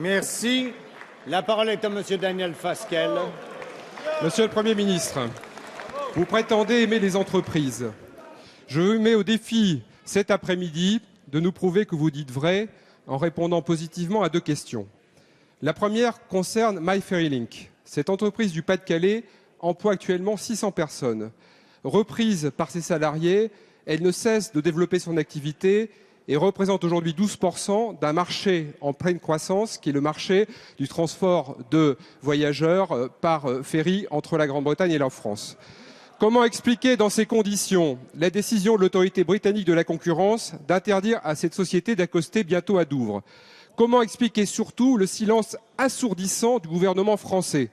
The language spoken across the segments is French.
Merci. La parole est à Monsieur Daniel Fasquelle. Monsieur le Premier ministre, vous prétendez aimer les entreprises. Je vous mets au défi cet après-midi de nous prouver que vous dites vrai en répondant positivement à 2 questions. La première concerne MyFerryLink. Cette entreprise du Pas-de-Calais emploie actuellement 600 personnes. Reprise par ses salariés, elle ne cesse de développer son activité et représente aujourd'hui 12% d'un marché en pleine croissance, qui est le marché du transport de voyageurs par ferry entre la Grande-Bretagne et la France. Comment expliquer dans ces conditions la décision de l'autorité britannique de la concurrence d'interdire à cette société d'accoster bientôt à Douvres? Comment expliquer surtout le silence assourdissant du gouvernement français?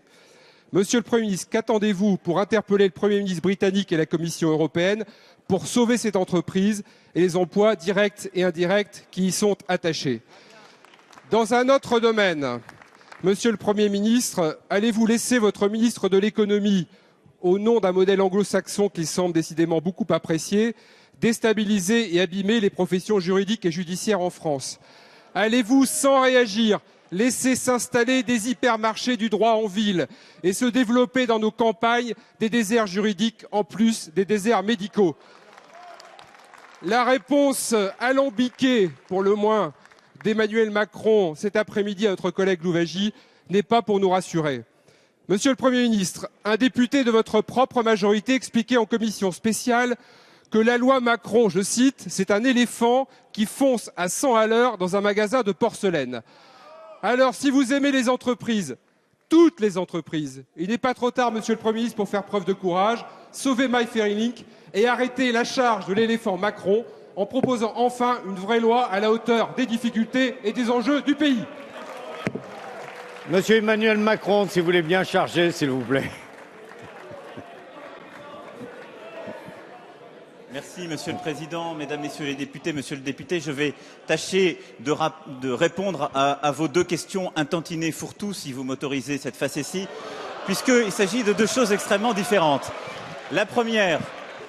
Monsieur le Premier ministre, qu'attendez-vous pour interpeller le Premier ministre britannique et la Commission européenne pour sauver cette entreprise et les emplois directs et indirects qui y sont attachés? Dans un autre domaine, Monsieur le Premier ministre, allez-vous laisser votre ministre de l'économie, au nom d'un modèle anglo-saxon qu'il semble décidément beaucoup apprécier, déstabiliser et abîmer les professions juridiques et judiciaires en France? Allez-vous, sans réagir, laisser s'installer des hypermarchés du droit en ville et se développer dans nos campagnes des déserts juridiques en plus des déserts médicaux? La réponse alambiquée, pour le moins, d'Emmanuel Macron cet après-midi à notre collègue Louwagie n'est pas pour nous rassurer. Monsieur le Premier ministre, un député de votre propre majorité expliquait en commission spéciale que la loi Macron, je cite, c'est un éléphant qui fonce à 100 à l'heure dans un magasin de porcelaine. Alors, si vous aimez les entreprises, toutes les entreprises, il n'est pas trop tard, Monsieur le Premier ministre, pour faire preuve de courage, sauver MyFerryLink et arrêter la charge de l'éléphant Macron en proposant enfin une vraie loi à la hauteur des difficultés et des enjeux du pays. Monsieur Emmanuel Macron, si vous voulez bien charger, s'il vous plaît. Merci, Monsieur le Président, Mesdames, Messieurs les députés. Monsieur le député, je vais tâcher de répondre à vos 2 questions un tantinet fourre-tout, si vous m'autorisez cette facétie, puisqu'il s'agit de 2 choses extrêmement différentes. La première,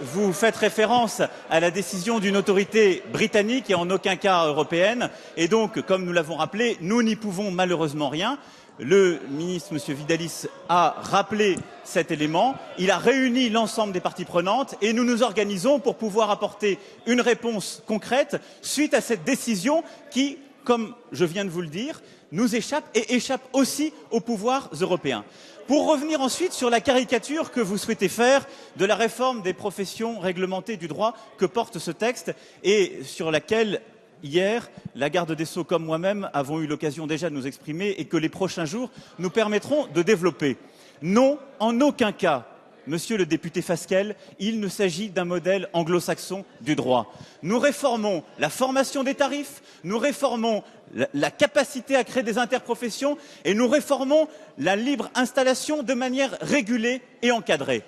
vous faites référence à la décision d'une autorité britannique et en aucun cas européenne. Et donc, comme nous l'avons rappelé, nous n'y pouvons malheureusement rien. Le ministre, M. Vidalis, a rappelé cet élément. Il a réuni l'ensemble des parties prenantes et nous nous organisons pour pouvoir apporter une réponse concrète suite à cette décision qui, comme je viens de vous le dire, nous échappe et échappe aussi aux pouvoirs européens. Pour revenir ensuite sur la caricature que vous souhaitez faire de la réforme des professions réglementées du droit que porte ce texte et sur laquelle, hier, la garde des Sceaux comme moi-même avons eu l'occasion déjà de nous exprimer et que les prochains jours nous permettront de développer. Non, en aucun cas, Monsieur le député Fasquelle, il ne s'agit d'un modèle anglo-saxon du droit. Nous réformons la formation des tarifs, nous réformons la capacité à créer des interprofessions et nous réformons la libre installation de manière régulée et encadrée.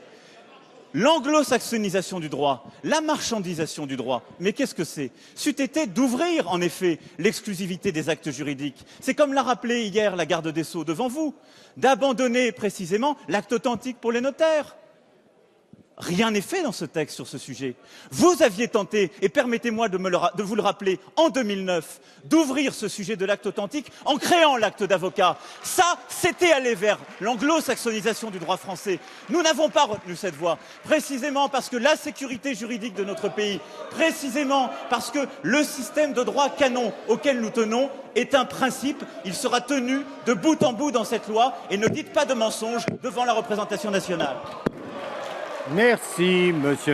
L'anglo-saxonisation du droit, la marchandisation du droit, mais qu'est-ce que c'est? C'eût été d'ouvrir, en effet, l'exclusivité des actes juridiques. C'est comme l'a rappelé hier la garde des Sceaux devant vous, d'abandonner précisément l'acte authentique pour les notaires. Rien n'est fait dans ce texte sur ce sujet. Vous aviez tenté, et permettez-moi de vous le rappeler, en 2009, d'ouvrir ce sujet de l'acte authentique en créant l'acte d'avocat. Ça, c'était aller vers l'anglo-saxonisation du droit français. Nous n'avons pas retenu cette voie, précisément parce que la sécurité juridique de notre pays, précisément parce que le système de droit canon auquel nous tenons est un principe. Il sera tenu de bout en bout dans cette loi et ne dites pas de mensonges devant la représentation nationale. Merci, Monsieur